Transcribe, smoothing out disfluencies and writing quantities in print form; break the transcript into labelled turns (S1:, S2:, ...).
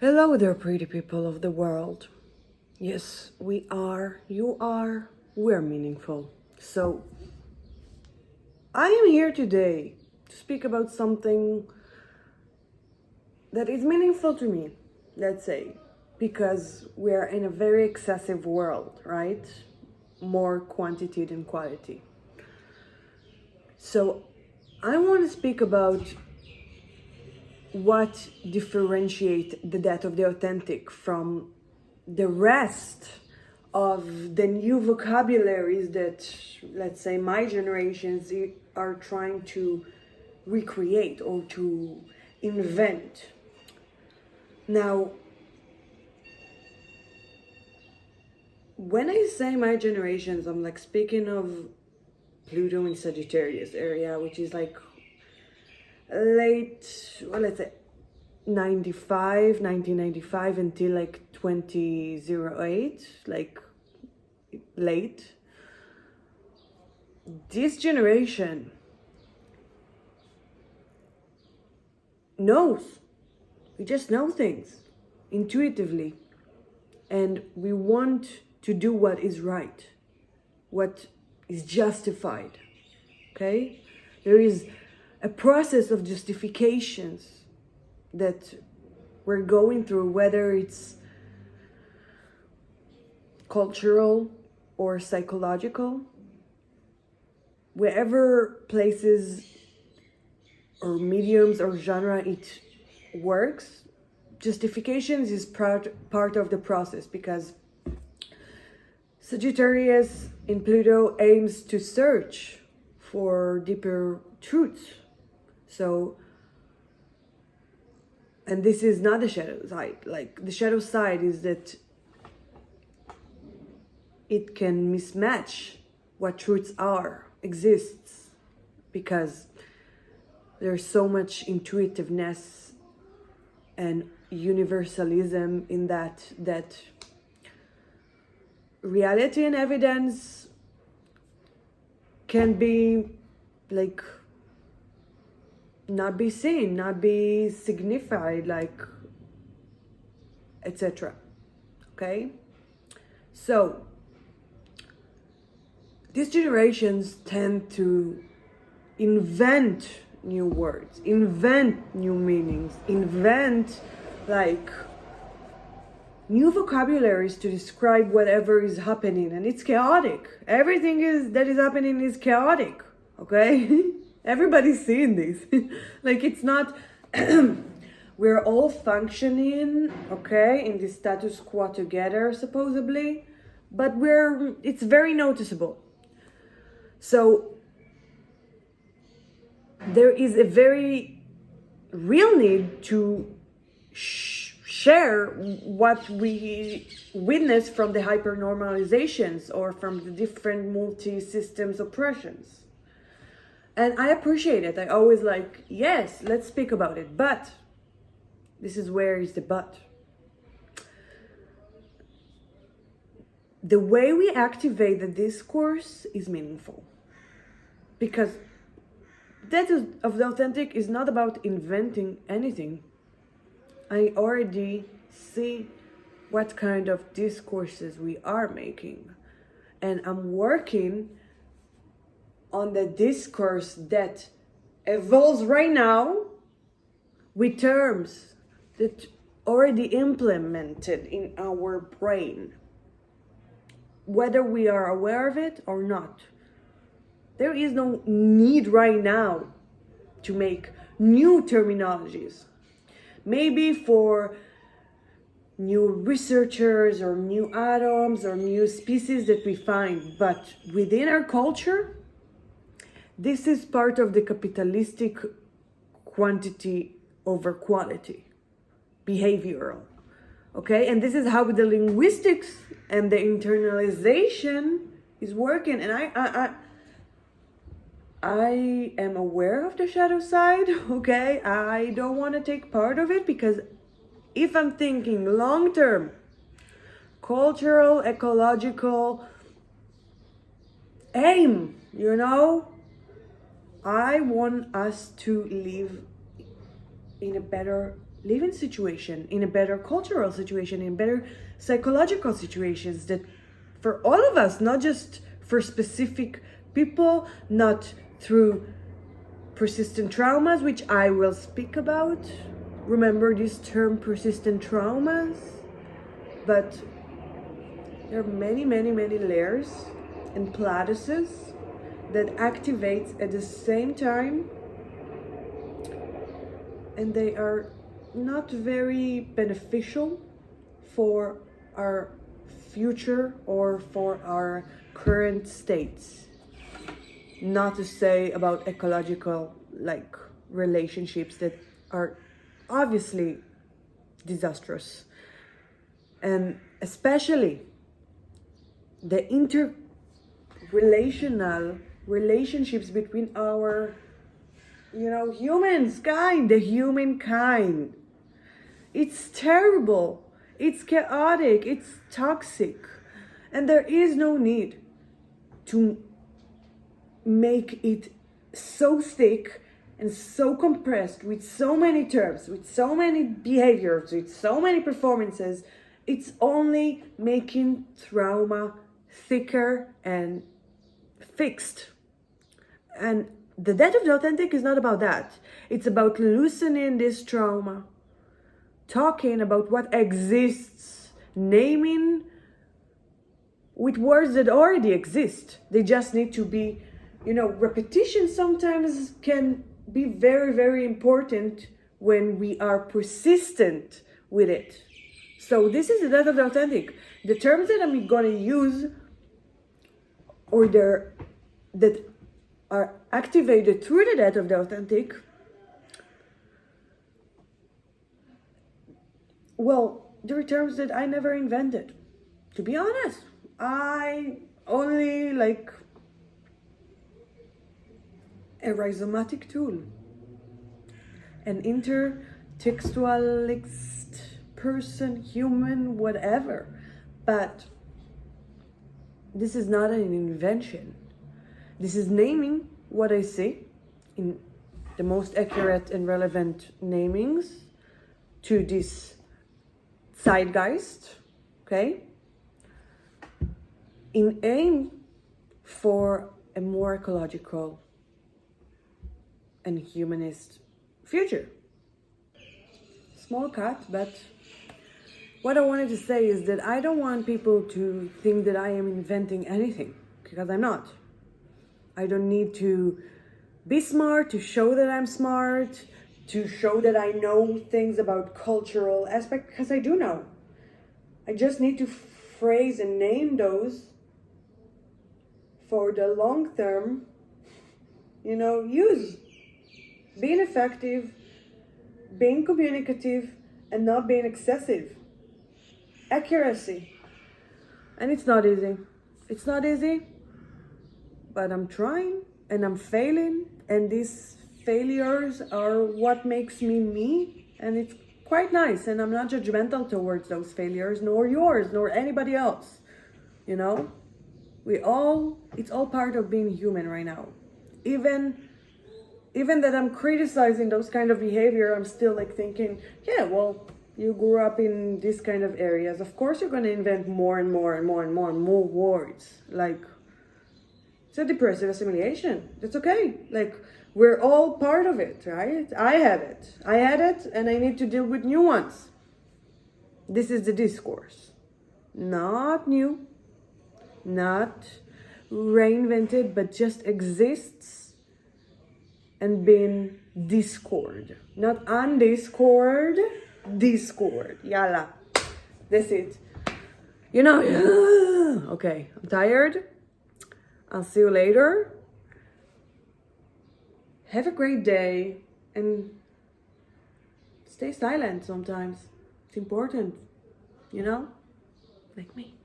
S1: Hello there, pretty people of the world. Yes, we are, you are, we're meaningful. So, I am here today to speak about something that is meaningful to me, let's say, because we're in a very excessive world, right? More quantity than quality. So, I want to speak about what differentiate the death of the authentic from the rest of the new vocabularies that, let's say, my generations are trying to recreate or to invent. Now, when I say my generations, I'm like speaking of Pluto in Sagittarius area, which is like late, well, let's say 1995 until like 2008, like late. This generation knows. We just know things intuitively. And we want to do what is right, what is justified. Okay? There is a process of justifications that we're going through, whether it's cultural or psychological, wherever places or mediums or genre it works, justifications is part of the process, because Sagittarius in Pluto aims to search for deeper truths. So, and this is not the shadow side. Like, the shadow side is that it can mismatch what truths exists, because there's so much intuitiveness and universalism in that reality and evidence can be like not be seen, not be signified, like, etc. Okay? So, these generations tend to invent new words, invent new meanings, invent like new vocabularies to describe whatever is happening, and it's chaotic. Everything that is happening is chaotic, okay? Everybody's seeing this. Like, it's not we're all functioning, okay, in this status quo together, supposedly, but it's very noticeable. So there is a very real need to share what we witness from the hypernormalizations or from the different multi-systems oppressions. And I appreciate it. I always like, yes, let's speak about it. But this is where is the but. The way we activate the discourse is meaningful. Because that of the authentic is not about inventing anything. I already see what kind of discourses we are making. And I'm working on the discourse that evolves right now with terms that already implemented in our brain, whether we are aware of it or not. There is no need right now to make new terminologies. Maybe for new researchers or new atoms or new species that we find, but within our culture, this is part of the capitalistic quantity over quality, behavioral, okay? And this is how the linguistics and the internalization is working. And I am aware of the shadow side, okay? I don't want to take part of it, because if I'm thinking long-term, cultural, ecological aim, I want us to live in a better living situation, in a better cultural situation, in better psychological situations, that for all of us, not just for specific people, not through persistent traumas, which I will speak about. Remember this term, persistent traumas? But there are many, many, many layers and lattices that activates at the same time, and they are not very beneficial for our future or for our current states. Not to say about ecological relationships that are obviously disastrous, and especially the interrelational relationships between our the humankind. It's terrible, it's chaotic, it's toxic, and there is no need to make it so thick and so compressed with so many terms, with so many behaviors, with so many performances. It's only making trauma thicker and fixed. And the death of the authentic is not about that. It's about loosening this trauma, talking about what exists, naming with words that already exist. They just need to be, repetition sometimes can be very, very important when we are persistent with it. So this is the death of the authentic. The terms that I'm going to use, or that are activated through the death of the authentic, well, there are terms that I never invented. To be honest, I only a rhizomatic tool, an intertextualist person, human, whatever. But this is not an invention. This is naming what I see in the most accurate and relevant namings to this zeitgeist, okay? In aim for a more ecological and humanist future. Small cut, but what I wanted to say is that I don't want people to think that I am inventing anything, because I'm not. I don't need to be smart to show that I'm smart, to show that I know things about cultural aspect, because I do know. I just need to phrase and name those for the long term, use. Being effective, being communicative, and not being excessive. Accuracy. And it's not easy. It's not easy, but I'm trying and I'm failing, and these failures are what makes me me, and it's quite nice, and I'm not judgmental towards those failures, nor yours, nor anybody else. It's all part of being human right now. Even that I'm criticizing those kind of behavior, I'm still thinking, yeah, well, you grew up in this kind of areas. Of course you're going to invent more and more and more and more and more words. It's a depressive assimilation. That's okay. We're all part of it, right? I had it, and I need to deal with new ones. This is the discourse. Not new, not reinvented, but just exists and being discord. Not on discord, discord. YALLA. That's it. Okay, I'm tired. I'll see you later. Have a great day, and stay silent sometimes. It's important, like me.